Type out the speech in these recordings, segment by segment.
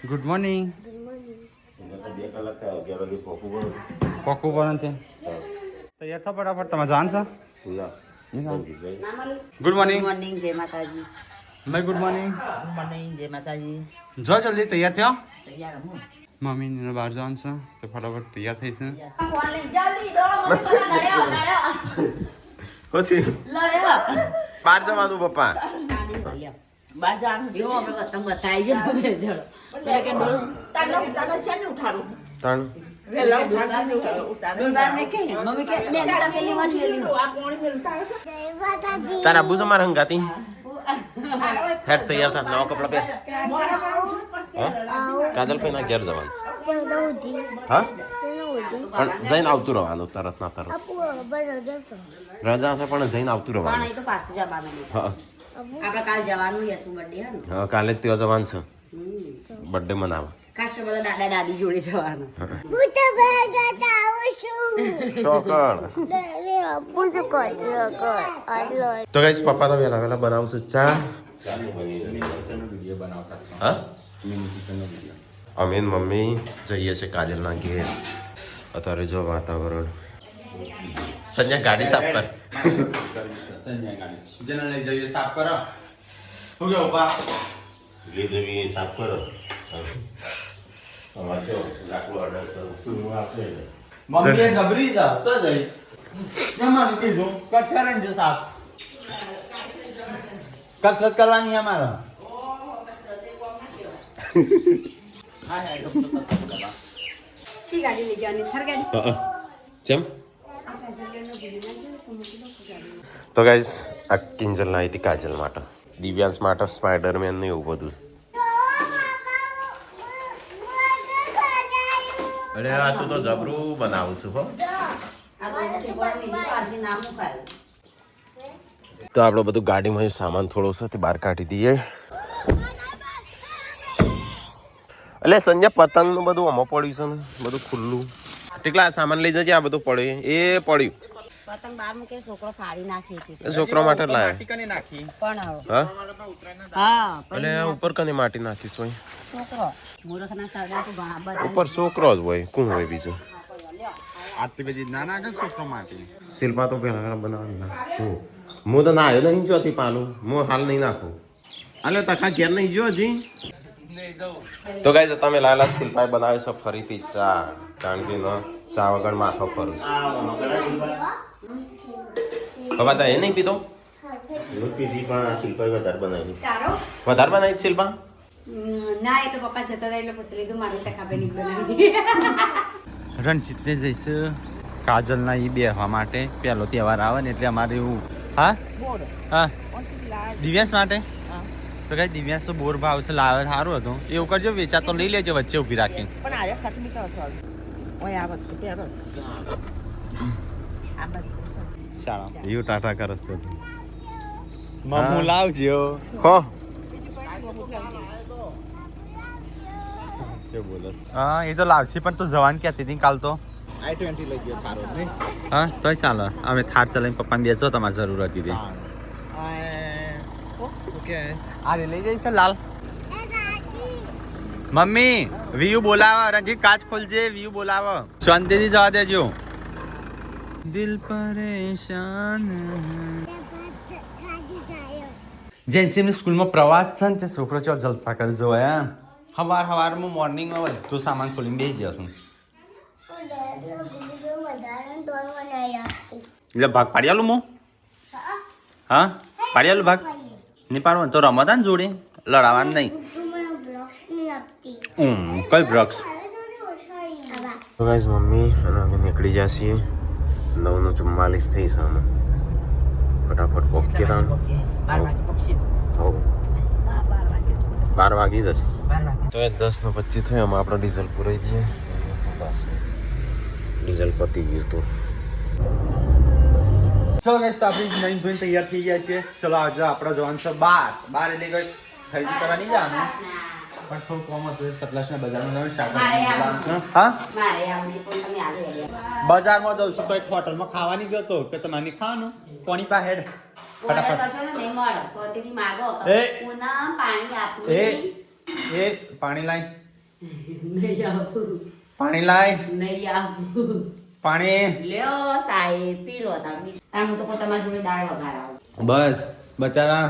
Good morning. પોકું પણ છે તૈયાર થો ફટાફટ. તમે જાણ છો? Good morning. મોર્નિંગ જય માતાજી. ભાઈ ગુડ મોર્નિંગ. ગુડ મોર્નિંગ જય માતાજી. જો જલ્દી તૈયાર થયો. તૈયાર હું. મમ્મીને બહાર જવાનું છે તો ફટાફટ તૈયાર થઈ છે. જલ્દી દો મમ્મી લડ્યો પછી લડ્યો. બહાર જવાનું પપ્પા. બાર જવાનું જો આપણે તમે બતાવી જો બે જણ એટલે કે ડોલ ત્રણ ડોલદાર મે કે મમ્મી કે બે તા પેલી માં જોઈ તારા બુઝ અમાર હંગાતી હેડ તૈયાર થા નવા કપડા પહેર. કાજલ પહેલા ઘેર જવાનું. હા પણ જઈને આવતું રહેવાનું તરત ના તરત. રજા છે પણ જઈને આવતું પણ રહેવાનું. એ તો પાછું જવાનું. હા આપણે કાલ જવાનું યસુ બર્થડે હે ને. હા કાલે જ ત્યાં જવાનું છે બર્થડે મનાવવા. ખાસ તો બધા દાદા દાદી જોડે જવાનું. તો ગાઈસ પપ્પા તો વહેલા વહેલા બનાવશે ચા. હા અમે ને મમ્મી જઈએ છે કાજલના ઘેર. અત્યારે જો વાતાવરણ. સંજય ગાડી સાફ કર. જેને લઈ જઈએ સાફ કરો. શું કેવું પા? લીધવી સાફ કરો. અમારે જો લાકડું ઓર્ડર કરું આપણે. મમ્મીએ જબરી છે તો જઈ જમાનું કીધું કચરા જો સાફ કસરત કરવાની અમારે. સી ગાડી લઈ જવાની થર ગાડી. ચમ તો ગાઈસ આ કિંજલ લાવી હતી કાજલ માટે, દિવ્યાંશ માટે સ્પાઈડરમેન ને એવું બધું. અરે આ તું તો જબરું બનાવું છું હો. તો આપણે બધું ગાડીમાં સામાન થોડો છે તે બહાર કાઢી દઈએ. એટલે સંજય પતંગ નું બધું આમાં પડ્યું છે ને બધું ખુલ્લું. કેટલા સામાન લઈ જજે. આ બધું પડ્યું એ પડ્યું પતંગ બાર મૂકે છોકરો ફાડી નાખી હતી. એ છોકરા માટે લાવે. પણ હા હા એટલે ઉપર કને માટી નાખીશ હોય. છોકરો મૂર્ખના સરદાર તો ઘણા બધા ઉપર છોકરો જ હોય, કોણ હોય બીજું? આટલી બધી નાના છે છોકરો માટે. શિલ્પા તો પેલા પેલા બનાવવા નાખતો. હું તો ના આવ્યો નહીં જોતી પાલું. હું હાલ નહીં નાખું. અલે તખા ઘેર નહીં જો હજી. તો ગાઈસ તમે લાલા શિલ્પાએ બનાવ્યો છે ફરીથી ચા, કારણ કે ચા વગર માથો ફરું. બાબા તા એ નહીં પીધો? પીધી પણ શિલ્પાએ વધારે બનાવી. વધારે બનાવી શિલ્પા? ના એ તો પપ્પા જતા હતા એટલે પૂછી લીધું. મારી તો ખબર નહીં બનાવી. રણજીતને જઈશું કાજલના એ બેહવા માટે. પહેલો તહેવાર આવે ને એટલે અમારે એવું. હા હા દિવ્યાંશ માટે તો કઈ દિવ્યાંશ તો બોર ભાવ છે લાવે સારું હતું. એવું કરજો વેચા તો લઈ લેજો વચ્ચે ઊભી રાખી. પણ આ ખતમી કરો છો ઓય આ વસ્તુ પહેરો આ બધું શાળા એવું ટાટા કરસ તો મમ્મુ લાવજો. હો હા એ તો લાવશે પણ તું જવાન ક્યાંથી હતી કાલ તો? i20 લઈ ગયો થારો નહીં. હા તોય ચાલો. અમે થાર ચલાવીને પપ્પાને બેસો તમારે જરૂર હતી તે. ઓકે આ લઈ જઈશ લાલ. મમ્મી વ્યુ બોલાવો. રંજીત કાચ ખોલજે. વ્યુ બોલાવો. શાંતિથી જવા દેજો. દિલ પરેશાન. જેન્સીની સ્કૂલમાં પ્રવાસ છે ને તે છોકરો ચો જલસા કરી જોયા. હવારમાં મોર્નિંગમાં બધું સામાન ખોલીને બેસી જશું. એટલે ભાગ પાડી આલું હું. હા પાડી આલું ભાગ. નહીં પાડવાનું તો રમતા ને જોડે લડાવવાનું નહીં. કઈ વૃક્ષ? તો ગાઈસ મમ્મી અને અમે નીકળી ગયા છીએ. 9:44 થઈ છે અમે. ફટાફટ પોકે દાન. 12 વાગે પક્ષી હો 12 વાગી જશે. 12 વાગે તો એ 10:25 થયો. અમે આપણો ડીઝલ પૂરાઈ દઈએ. ડીઝલ પતી ગયું તો ચલો ગાઈસ તો આપણે નહીં ધોઈને તૈયાર થઈ ગયા છીએ. ચલો આજે આપણે જવાનું છે બાર એટલે કઈ ખરીદી કરવા નહીં જવાનું પણ થોડું કોમ હતું. સતલાસના બજારમાં જવાનું શાકભાજી લાવવાનું. હા મારે આવડી પણ તમે આજે બજારમાં જાઉં છું તો એક હોટલમાં ખાવાની ગયો કે તમારે ખાવાનું કોની પા હેડ ફટાફટ. એ પાણી લાઈ નહીં આપું. પાણી લાય નહીં આપું. પાણી લ્યો સાહેબ પી લો તમે. અને હું તો કોઈ તમારી જોડે દાળ વઘારાવું. બસ બચારા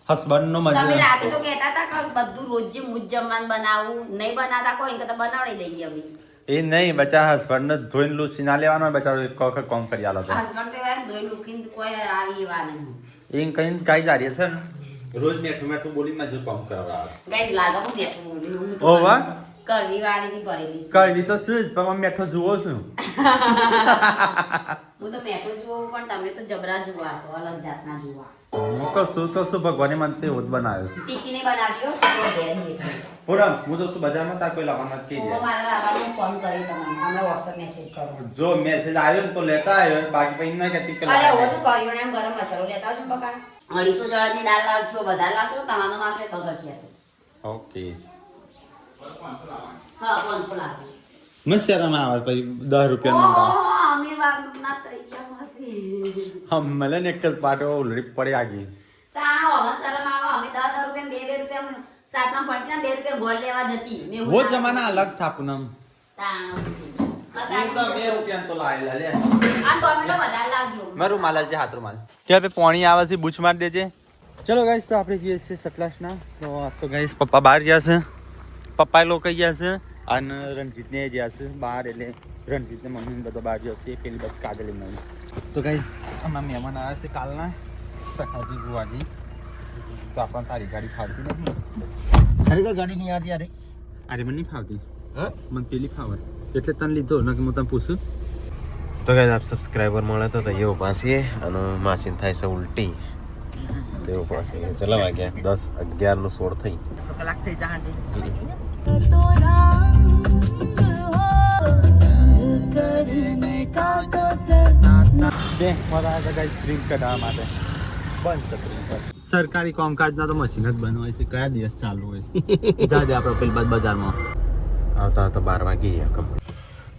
હસબન્ડ નો તમે મજા રાતે તો કહેતા હતા કે બધું રોજ મુજ જમવાનું બનાવું. નહીં બનાવતા કોઈ તો બનાવી દઈએ અમે. એ નહીં બચા હસબન્ડ ને ધોઈને લૂસી ના લેવાનો બચારો એક વખત કામ કરી આલો તો હસબન્ડ તો એમ દોઈ લૂકીને કોઈ આવી એવા નહીં. એ કઈ કઈ જારી છે ને રોજ મેઠું મેઠું બોલી માં જો કામ કરવા આવે ગાઈસ લાગો હું બેઠું બોલી. હું તો ઓ વાહ કરવી વાળીથી ભરેલી છું. કરી દીધો શું જ પણ મેઠો જુઓ છું હું તો મેઠો જોઉં પણ તમે તો જબરા જોવા છો, અલગ જાતના જોવા. હું તો શું ભગવાને મને તે હોત બનાવ્યો છે ટીકીને બનાવ્યો તો ઘેર હેઠળ. પૂરા હું તો શું બજારમાં તાર કોઈ લાવવા નથી હું કહી મારા બાબાને ફોન કરી તમને હમણાં WhatsApp મેસેજ કરો. જો મેસેજ આવ્યો ને તો લેતા આવ્યો બાકી પછી ના કહેતી કે અરે લાવવા હું શું કર્યું ને એમ ગરમ મસાલો લેતા આવજો બકા. 250 જણાની દાળ લાવજો, વધારે લાવશો તમારો માસે બગડશે તો. ઓકે હા 500 લાવજો. મસ્ત શરમ આવે પછી 10 રૂપિયા નો ઓહો, અમે વાગના તૈયાર હતી. હમ મળે ને એક જ પાટો ઓલરેડી પડી આગી તાણો અમે શરમ આવો, અમે 10 રૂપિયા 2 રૂપિયા સાતમાં પડતી ને 2 રૂપિયા ગોળ લેવા જતી. મેં વો જમાના અલગ થા પૂનમ તાણો. એ તો 2 રૂપિયા તો લાયેલા લે આ ટોમેટો વધારે લાવજો. મારું માલ છે હાથ રૂમાલ કે હવે પાણી આવે છે બૂચ માર દેજે ચલો ગાઈસ તો આપણે જઈએ છીએ સતલાસના તો આ તો ગાઈસ પપ્પા બહાર ગયા છે પપ્પા લોકો ગયા છે અને રણજીતને ગયા છે બહાર એટલે રણજીતને મમ્મી બધા બહાર ગયા છે પેલી બધી કાજલી મળી તો ગાઈસ અમારા મહેમાન આવ્યા છે કાલના સખાજી બુવાજી તો આપણને તારી ગાડી ફાવતી નથી ખરેખર ગાડી નહીં આવતી યાર અરે મને નહીં ફાવતી હા મને પેલી ફાવે એટલે તને લીધો ન કે હું તને પૂછું તો ગાઈસ આપ સબસ્ક્રાઇબર મળે તો એ ઉભા છીએ અને માસીન થાય છે ઉલટી તે ઉભા છીએ ચલો વાગ્યા 10 11 નું 16 થઈ કલાક થઈ જા બે મારા ગાઈસ ડ્રિંક કઢાવવા માટે બંધ છે drink. સરકારી કામકાજના તો મશીન જ બંધ હોય છે કયા દિવસ ચાલુ હોય છે જા દે આપણે પેલી બાદ બજારમાં આવતા આવતા 12 વાગી ગયા કમ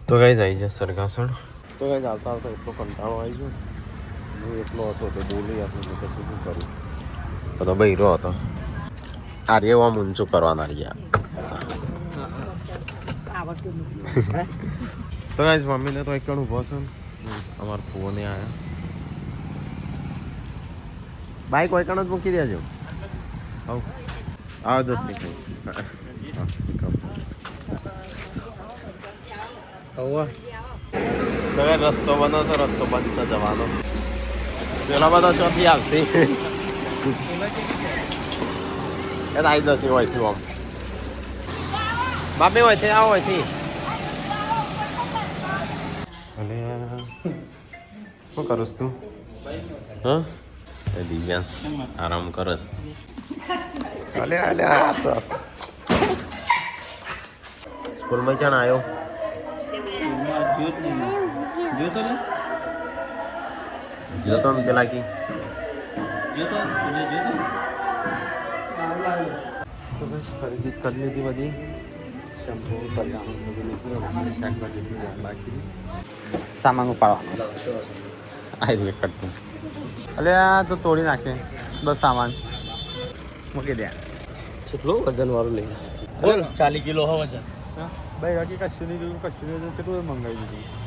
તો ગાઈસ આવી જાય સરગાસણ તો ગાઈસ આવતા આવતા એટલો કંટાળો આવી ગયો હું એટલો હતો તો બોલી આપણે તો શું કરું તો બૈરો હતો આ રે આમ ઊંચું કરવાના રહ્યા તો ગાઈસ મમ્મીને તો એક કણ ઊભો છે અમાર ફોને આવ્યા બાઈક કોઈ કણ જ મૂકી દેજો આવ આવ દોસ્ત નીકળ હવે રસ્તો બનો તો રસ્તો બંધ છે જવાનો પેલા બધા ચોથી આવશે એ આવી જશે હોયથી આમ બાપે હોયથી આવો હોયથી અલે શું કરસ તું હા દિવ્યાંશ આરામ કરસ અલે અલે આ સ્કૂલમાં ક્યાં આવ્યો જો તો પેલા કી તો બસ ખરીદી કરી લીધી બધી શેમ્પૂ કરિયાણું બધું લીધું શાકભાજી બાકી સામાન ઉપાડવાનો આવી એક કરતું અલે આ તો તોડી નાખે બસ સામાન મૂકી દે કેટલો વજન વાળું લઈ બોલ 40 કિલો હો વજન ભાઈ બાકી કશું નહીં જોયું કેટલું મંગાવી દીધું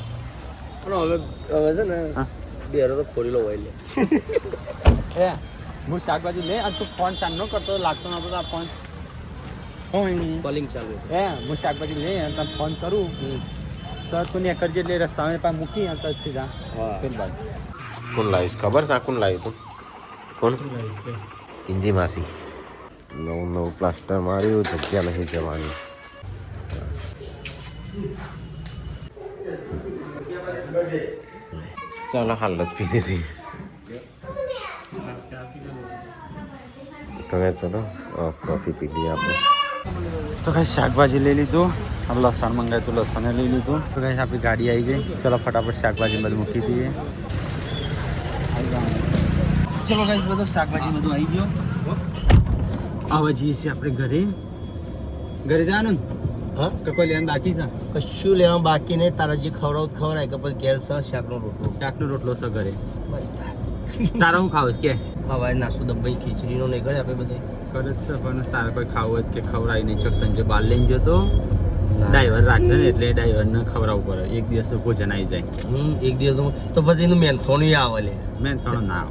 પણ હવે છે ને બેરો તો ખોલી લો હોય લે એ હું શાકભાજી લે અને તું ફોન ચાલુ ન કરતો લાગતો નતો આ ફોન કોલિંગ ચાલુ હે હું શાકભાજી લે અને તને ફોન કરું તો તું ને કરજે એટલે રસ્તામાં પાસે મૂકી અને તને સીધા ફેર બાદ કોણ લાવીશ ખબર છે આ કોણ લાવ્યું તું કોણ હિન્દી માસી નવું પ્લાસ્ટર માર્યું જગ્યા નહીં જવાની ચાલો હાલ જ પી દીધી તો ચલો કોફી પી લઈએ આપણે તો કઈ શાકભાજી લઈ લીધું લસણ મંગાવ્યું તો લસણે લઈ લીધું તો કઈ આપણી ગાડી આવી ગઈ ચલો ફટાફટ શાકભાજી બધું મૂકી દઈએ ચલો કઈ બધું શાકભાજી બધું આવી ગયો આવા જઈએ છીએ આપણે ઘરે જવાનું ને હા તો કોઈ લેવાનું બાકી છે કશું લેવા બાકી નહીં તારા જે ખવડાય કે પછી ઘેર છે શાકનો રોટલો શાકનો રોટલો છે ઘરે તારા હું ખાવ કે હવાય નાસ્તો દબાઈ ખીચડીનો નહીં ગળે આપણે બધે કરે જ છે પણ તારે કોઈ ખાવું હોય કે ખવડાવી નહીં છે સંજય બાર લઈને જતો ડ્રાઈવર રાખે ને એટલે ડ્રાઈવરને ખવડાવવું પડે. એક દિવસ તો ભોજન આવી જાય. એક દિવસ તો પછી એનું મેન્થોનું આવે લે. મેં થોડો ના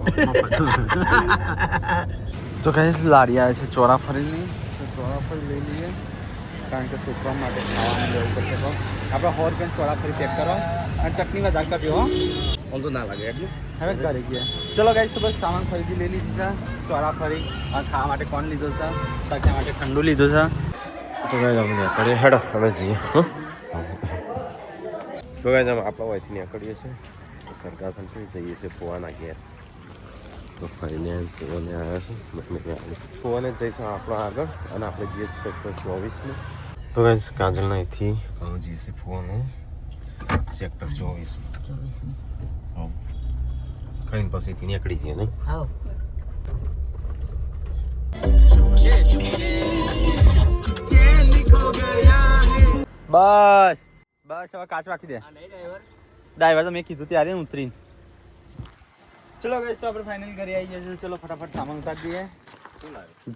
તો કઈ લારી આવે છે ચોરાફળીની. ચોરાફળી લઈ લઈએ કારણ કે છોકરા માટે ખાવાનું લેવું પડશે. તો આપણે 100 રૂપિયા ચોરાફળી પેક કરો અને ચટણી વધારે કરજો. હો આમ તો ના લાગે એટલું. હવે કરી ગયા. ચલો ગાઈસ તો બસ સામાન ખરીદી લઈ લીધી છે. ચોરાફળી અને ખાવા માટે કોણ લીધો છે, શાકિયા માટે ઠંડુ લીધું છે. તો ગાઈસ અમે નીકળીએ હેડો હવે જઈએ. તો ગાઈસ અમે આપણા વયથી નીકળીએ છીએ સરગાસન જઈએ છીએ ફુવાના ઘેર. તો ફરીને ફુવાને આવ્યા છે ફુવાને જઈશું આપણો આગળ અને આપણે જઈએ સેક્ટર 24 તો ગાઈસ કાજલના અહીંથી અમે જઈએ છીએ ફુવાને સેક્ટર 24 ખાઈને પછીથી નીકળી જઈએ નહીં. બસ બસ હવે કાચ રાખી દે. ડ્રાઈવર તો મેં કીધું ત્યારે ઉતરીને. ચલો ગઈશ તો આપણે ફાઇનલ કરી આવી જઈએ. ચલો ફટાફટ સામાન ઉતારી દઈએ.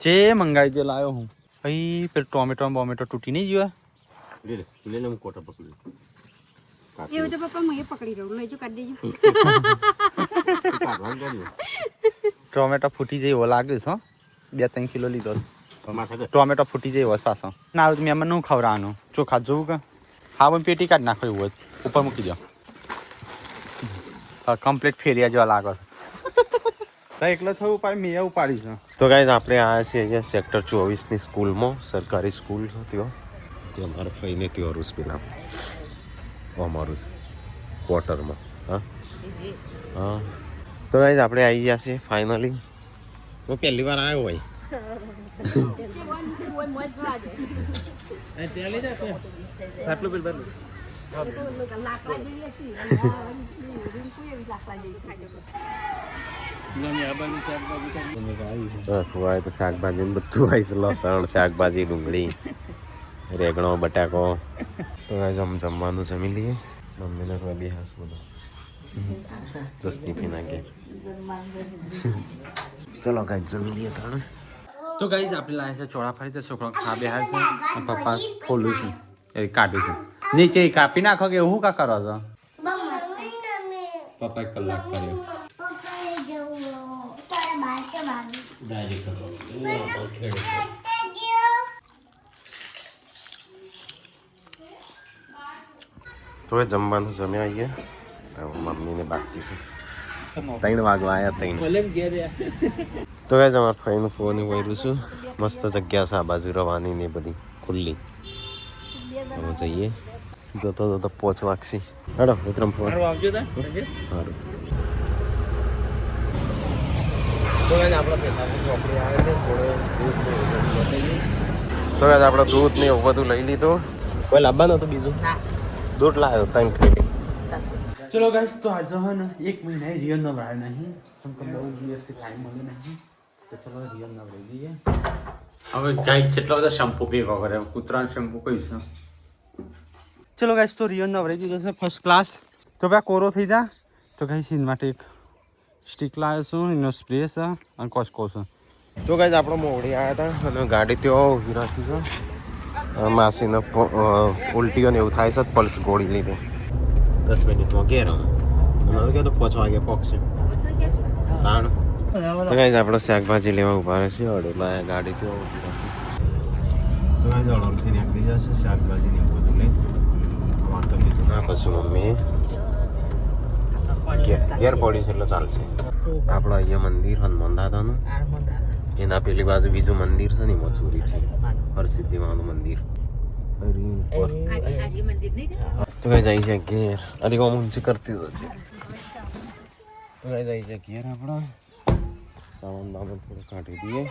જે મંગાવી દે લાવ્યો હું. ભાઈ પેલું ટોમેટો તૂટી નહીં ગયો. લઈને હું કોટા પકડી એવું તો પપ્પા હું એ પકડી રહું લઈ જો કાઢી દેજો. ટોમેટો ફૂટી જાય એવો લાગે છે. 2-3 કિલો લીધો. ટોમેટો ફૂટી જાય એવો પાછો ના આવે તો મેં મને ખવડાવવાનું ચોખા જોવું કે હા પણ પેટી કાઢી નાખો એવું હોય ઉપર મૂકી દો. કમ્પ્લીટ ફેરિયા જેવા લાગે છે. એકલો થયું ઉપાડ મેં ઉપાડી છે. તો ગાઈસ આપણે આવ્યા છીએ અહીંયા સેક્ટર 24ની સ્કૂલમાં સરકારી સ્કૂલ છે ત્યાં અમારા ફઈને ત્યાં રૂસ પેલા અમારું ક્વાર્ટરમાં. હા હા તો ગાઈસ આપણે આવી ગયા છીએ ફાઇનલી. હું પહેલી વાર આવ્યો હોય. ફુવાય તો શાકભાજી ને બધું આવી છે. લસણ શાકભાજી ડુંગળી રેગણો બટાકો. તો ગાઈસ અમે જમવાનું જમી લઈએ. મમ્મીને તો બે હાસ બધું જસ્તી પી નાખીએ. ચલો ગાઈસ જમી લઈએ તાણે. તો ગાઈસ આપણે લાવે છે ચોળાફળી. તો છોકરો ખા બેહાર છે અને પપ્પા ખોલું છું એ કાઢું છું. નીચે કાપી નાખો કે એવું કા કરો છો? પપ્પા 1 કલાક કર્યો. તો એ જમવાનું જમ્યા આવીએ. મમ્મીને બાકી છે 3 વાગવા આવ્યા 3. તો ગાઈસ અમારા ફઈનું ફોન વાયરું છું. મસ્ત જગ્યા છે આ બાજુ રવાની ને બધી ખુલ્લી. અમે જઈએ જતો પોચ વાગશી. હેડો વિક્રમ ફોન આવજો તા સારું. તો ગાઈસ આપણો પેટાની ચોપડી આવે છે. તો ગાઈસ આપણે દૂધ ને એવું બધું લઈ લીધું. કોઈ લાવવાનું હતું બીજું? દૂધ લાવ્યો 3 કિલો. ચલો ગાઈસ તો આજે હે ને 1 મહિના રિયલ નવરાય નહીં. કેમ કે બહુ દિવસથી ટાઈમ મળે નહીં. તો ચલો રિયલ નવરાઈ દઈએ. હવે ગાઈસ જેટલો બધો શેમ્પુ ભેગો કરે કૂતરાનો શેમ્પુ કઈ છે. ચલો ગાઈસ તો રિયલ નવરાઈ દીધો છે ફર્સ્ટ ક્લાસ. તો ભાઈ કોરો થઈ જા. તો ગાઈસ એના માટે એક સ્ટીક લાવ્યો છું. એનો સ્પ્રે છે અને કોસ્કો છે. તો ગાઈસ આપણે મોવડી આવ્યા હતા અને ગાડી ત્યાં ઊભી રાખી છે. માસીને ઉલટીઓ ને એવું થાય છે. પલ્સ ગોળી લીધી 10 મિનિટમાં ઘેર અમે કે તો 5 વાગે પહોંચશે તાણ. તો ગાઈસ આપણે શાકભાજી લેવા ઉભા રહે છે. અડોલા ગાડી ત્યાં ઊભી રાખી. તો ગાઈસ અડોલથી નીકળી જશે શાકભાજી ને બધું લઈ. અમારે તો લીધું ના પછી મમ્મી ઘેર પડી છે એટલે ચાલશે. આપણે અહીંયા મંદિર હનુમાન દાદાનું એના પેલી બાજુ બીજું મંદિર છે ને મચુરી હરસિદ્ધિ માનું મંદિર. તો કઈ જાય છે ઘેર. અરે કોમ ઊંચી કરતી છે. તો કઈ જાય છે ઘેર. આપણા સામાન બાબત થોડું કાઢી દઈએ.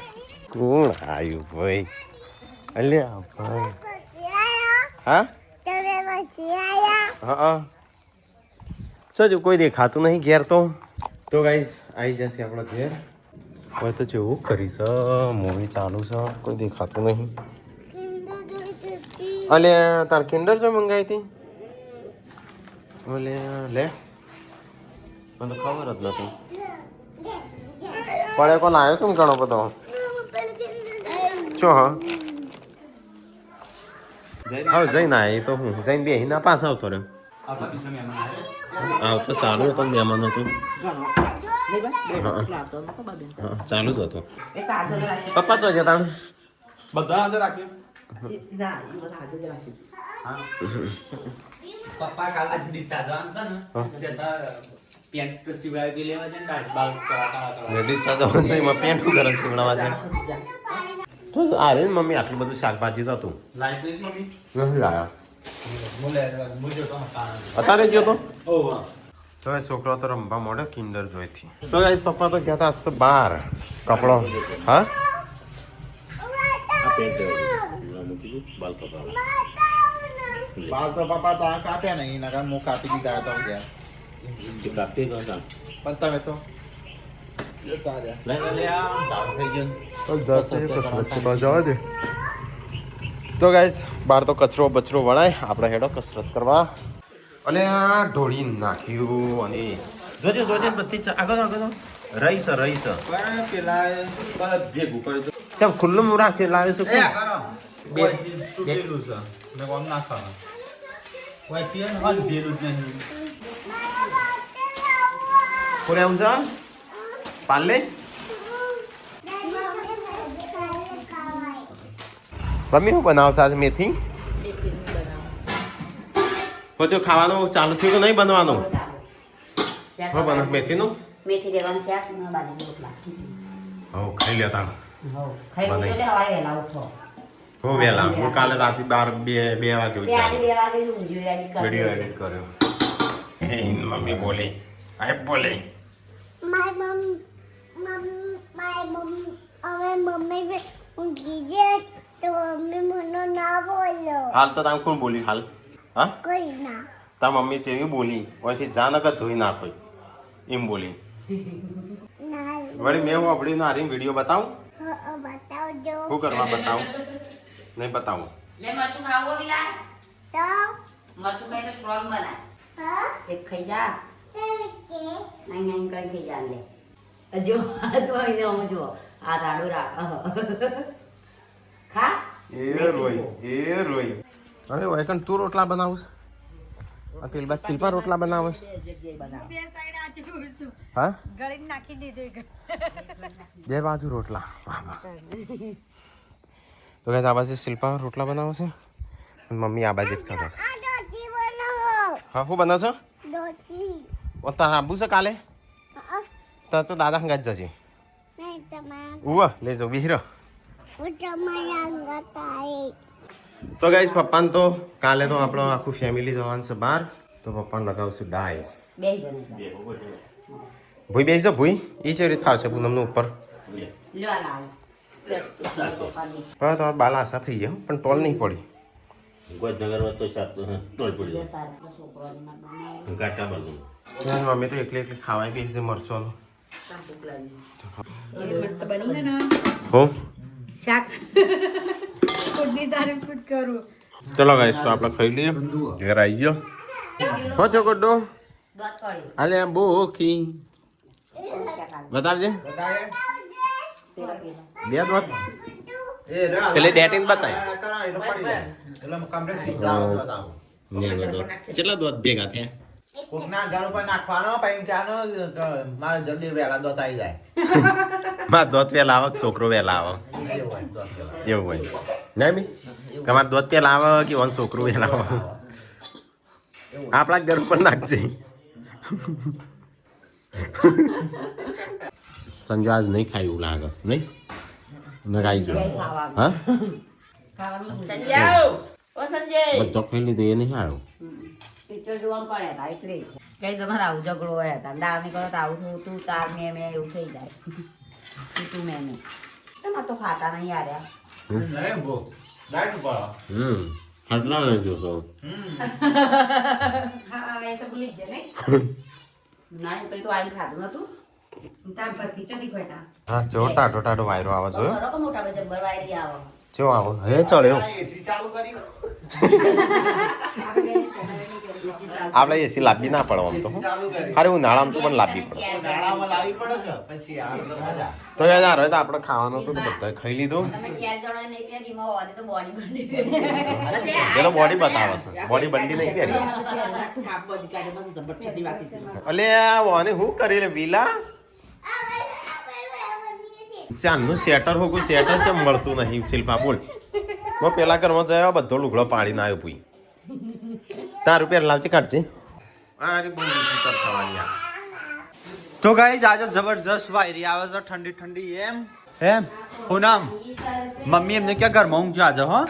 કોણ આવ્યું ભાઈ? અલ્યા ભાઈ હા હા જો કોઈ દેખાતું નહીં ઘેર. તો ગાઈસ આવી જશે આપણો ઘેર. હવે તો જેવું કરીશ મૂવી ચાલુ છે કોઈ દેખાતું નહીં. અલે તાર કિન્ડર જો મંગાવી હતી ઓલે લે મને ખબર જ નથી. પડે કોણ આવ્યો શું ઘણો બધો છો. હા હવે જઈને આ તો હું જઈને બે ના પાસ આવતો રહ્યો આવતો ચાલુ હતો મહેમાન હતો ચાલુ જ હતો પપ્પા તો જતા બધા હાજર રાખ્યું પપ્પા કાલે ડિસ્ચાર્જ આવવાનું છે ને પેન્ટ સિવાય લેવા છે ને બાલ લેડીઝ સાજવાનું છે એમાં પેન્ટ કરે સીવડાવવા જાય તો આ રે મમ્મી આટલું બધું શાકભાજી તો હતું લાઈસન્સ મમ્મી નથી લાયા બોલે મુજો તો અત્યારે ગયો તો ઓહ તો એ છોકરો તો રમવા મોડે કિન્ડર જોઈથી તો ગાઈસ પપ્પા તો ગયા હતા તો બહાર કપડો હા બાલ તો પપ્પા તો આ કાપ્યા નહીં નકા મુખ કાપી દીધા હતા ગયા પણ તમે તો તો ગાઈસ બહાર તો કચરો બચરો વળાય આપણે હેડો કસરત કરવા અને આ ઢોળી નાખ્યું અને જોજો જોજો બધી આગળ આગળ રહીશ રહીશ પેલા ભેગું કરી દો ચાલ ખુલ્લું રાખી લાવે છે બે તૂટેલું છે મેં કોમ ના ખાવા કોઈ પીએ ને હંધેલું જ નહીં કોને આવું છે પાલે મમ્મી શું બનાવશે આજે મેથી જો ખાવાનું ચાલુ થયું કે નહીં બનવાનું શું બને મેથીનું મેથી દેવાનું શાક ને બાજરી રોટલા હો ખાઈ લેતા ખાઈ લો એટલે હવારે વહેલા ઉઠો હો વેલા હું કાલે રાતે 12 વાગે બે આજે 2 વાગે જ ઊંઘ્યો એડિટ કરી વિડીયો એડિટ કર્યો હે મમ્મી બોલી આય બોલી My mom, હવે મમ્મી ઊંઘી જાય તો મમ્મી મને ના બોલો હાલ તો તમે કોણ બોલી હાલ હા કોઈ ના તા મમ્મી જેવી બોલી ઓયથી જા નકર ધોઈ નાખો એમ બોલી ના વળી મેં વાપરીનો આરી વિડીયો બતાવું બતાવજો શું કરવા બતાવું નહીં બતાવું લે મરચું ખાવું વિલા તો મરચું ખાઈ તો સ્ટ્રોંગ બના હા એક ખાઈ જા કે નહીં નહીં કઈ ખાઈ જા લે જો આ તો અહીં આમ જો આ દાડો રાખ ખા એ રોઈ અરે વાયકન તું રોટલા બનાવું આ પેલી બાદ શિલ્પા રોટલા બનાવે હા ગળીને નાખી દીધું બે બાજુ રોટલા વાહ વાહ તો ગાઈસ આ બાજુ શિલ્પા રોટલા બનાવે છે અને મમ્મી આ બાજુ એક ચડે આ રોટી બનાવો હા શું બનાવશો રોટી તારા આબુ છે કાલે તો દાદા હંગાત જજે નહીં તમારા ઉવા લેજો બિહરો હું તમારા અંગત આવી તો ગાઈસ પપ્પાને તો કાલે તો આપણો આખું ફેમિલી જવાનું છે બહાર તો પપ્પાને લગાવશું ડાય બે જણા ભૂઈ બેસી જાઓ ભૂઈ એ છે રીત થશે પૂનમનું ઉપર લ્યો લાવ હા તમારા બાલ આશા થઈ ગયા પણ ટોલ નહીં પડી મમ્મી તો એકલી એકલી ખાવાય બેસી છે મરચોનું મસ્ત બની હે ને હો શાક ખુદની તારીફ ખુદ કરું ચલો ગાઈસ તો આપણે ખાઈ લઈએ ઘેર આવી ગયો હો છો ગોડો દોત પડી આલે બોકી બતાવજે પેલા પેલા બે દોત પેલે ડેટિંગ બતાય કેટલા દોત ભેગા થયા કોકના ઘર ઉપર નાખવાનો પછી ક્યાંનો મારે જલ્દી વહેલા દોત આવી જાય માં દોત વેલા આવે છોકરો વેલા આવે એવું હોય નહીં બી તમારે દોત પેલા આવે કે વન છોકરું વેલા આવે આપણા ઘર ઉપર નાખજે સંજય આજ નહીં ખાય એવું લાગે નહીં નગાઈ જો હા સંજય ઓ સંજય બધો ખાઈ લીધું એ નહીં આવ્યો પિક્ચર જોવાનું પડે હતા એટલે કઈ તમારે આવું ઝઘડો હોય હતા દાવની કરો તો આવું થોડું તું તાર મેં એવું થઈ જાય તું મેં ચમ આ તો ખાતા નહીં યાર આટલા નહીં જોતો હા એ તો ભૂલી જ નહીં ના પછી તો આવીને ખાધું નતું તાર પછી ચોથી ખોટા હા જો ટાટો ટાટો વાયરો આવે જો કરો કે મોટા ભાઈ જબ્બર વાયરી આવો જો આવો હે ચડ્યો એસી ચાલુ કરી આપણે આપણે એસી લાંબી ના પડે આમ તો અરે ઉનાળામાં તો પણ લાંબી પડે શાળામાં લાવી પડે કે પછી આ તો મજા તો યાર હવે તો આપણે ખાવાનું તો બધા ખાઈ લીધું તમે 4 જણા નહીં ત્યાં એમાં હોય તો બોડી બની એ તો બોડી બતાવે છે બોડી બંડી નહીં પહેરી અલે વાને હું કરી લે વિલા ચાંદનું સેટર હોગું સેટર છે મળતું નહીં શિલ્પા બોલ હું પેલા ઘરમાં જયો બધો લુગડો પાડીને આવ્યો પૂઈ તાર રૂપિયા લાવજે કાઢજે અરે બહુ વિચિત્ર થવાની આ તો ગાઈઝ આજે જબરજસ્ત વાયરી આવે છે ઠંડી ઠંડી એમ પૂનમ મમ્મી એમને ક્યાં ઘરમાં ઊંઘ છે આજે હો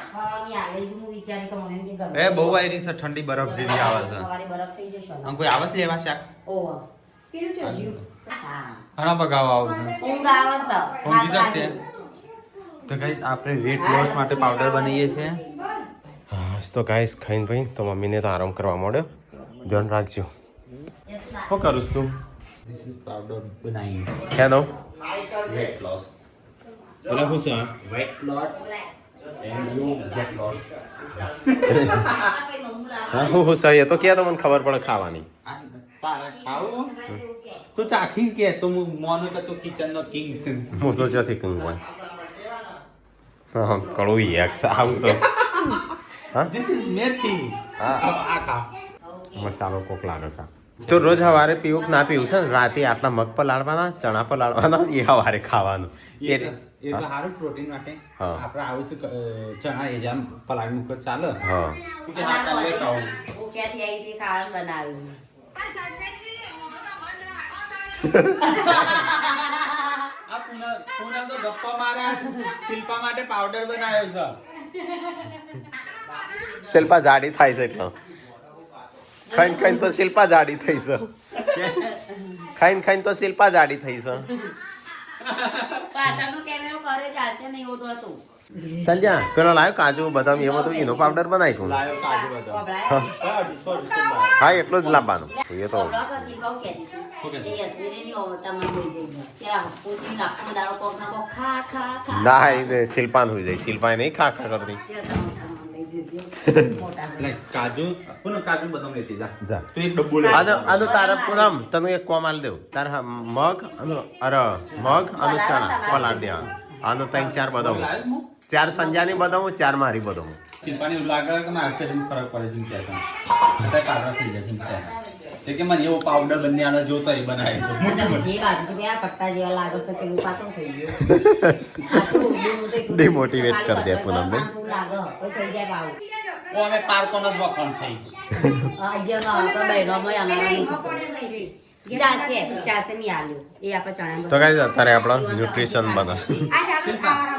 એ બહુ વાયરી છે ઠંડી બરફ જેવી આવે છે બરફ થઈ જશે આમ કોઈ આવસ લેવા શાક ઓહો હા ઘણા બગાવ આવશે ઊંઘ આવે છે ઊંઘી જશે તો ગાઈઝ આપણે વેટ લોસ માટે પાવડર બનાવીએ છીએ હા તો ગાઈસ ખાઈને ભાઈ તો મમ્મીને તો આરામ કરવા મળ્યો ધ્યાન રાખજો શું કરું છું તું ધીસ ઇઝ પાવડર બનાવી હેલો વેટ લોસ એટલે શું છે weight loss and you get lost હા હું છે એ તો કે તો મને ખબર પડે ખાવાની તારા ખાવું તું ચાખીને કે તો હું મોનો કે તું કિચન નો કિંગ છે હું તો જતી કું હોય હા કળું એક આવું છે ધીસ ઇઝ મેથી હા આ ખા મસાલો કોક લાગે છે તો રોજ સવારે પીવું કે ના પીવું છે ને રાતે આટલા મગ પલાળવાના ચણા પલાળવાના એ સવારે ખાવાનું એ તો સારું પ્રોટીન માટે હા. આપણે આવું શું ચણા એ જેમ પલાળી મૂકો ચાલે હા ક્યાંથી આવી હતી ખાવાનું બનાવ્યું આ પૂનમ તો ગપ્પા મારા શિલ્પા માટે પાવડર બનાવ્યો છે શિલ્પા જાડી થાય છે એટલે ખાઈને ખાઈને તો શિલ્પા જાડી થઈ છે ખાઈને ખાઈને તો શિલ્પા જાડી થઈ છે પાછળનો કેમેરો કરે ચાલશે નહીં ઓટો હતું સંજ્યા પેલો લાવ્યો કાજુ બદામ એ બધું એનો પાવડર બનાવી કું લાયો કાજુ બદામ કોબળા હા એટલું જ લાવવાનું એ તો કોબળા કસી ભાવ કહેતી હતી. એ અશ્વિનીની ઓવતામાં હોઈ જઈ ત્યાં પૂછી નાખું દાડો કોક ના કોક ખા ખા ખા ના એને શિલ્પાન હોઈ જાય શિલ્પા નહીં ખા ખા કરતી જે તમે લઈ જજો મોટા લે કાજુ પૂનમ કાજુ બદામ લેતી જા જા તો એક ડબ્બો લે આનો તારે પૂનમ તને એક કોમ આલ દેવું તારે મગ અને મગ અને ચણા પલાળ દેવાનું આનો 3-4 બદામ 4 સંજાની બદામ 4 મારી બદામ શિલ્પાને એવું લાગે કે મારા શરીરમાં ફરક પડે છે કે અત્યારે કાઢવા થઈ જશે તે કે મને એવો પાવડર બંને આનો જોતો એ બનાવે છે તમે જે વાત કરી આ પટ્ટા જેવા લાગે છે પેલું પાતળું થઈ ગયું Demotivate કરી દે પૂનમને. લાગે કોઈ થઈ જાય પાવું ઓ અમે પાર્કોનો જ વખાણ થઈ જેનો આપણે બહેનોમાં અમારા ચાલશે મેં આલ્યું એ આપણે ચણા તો ગાઈસ અત્યારે આપણો ન્યુટ્રિશન બનશે આ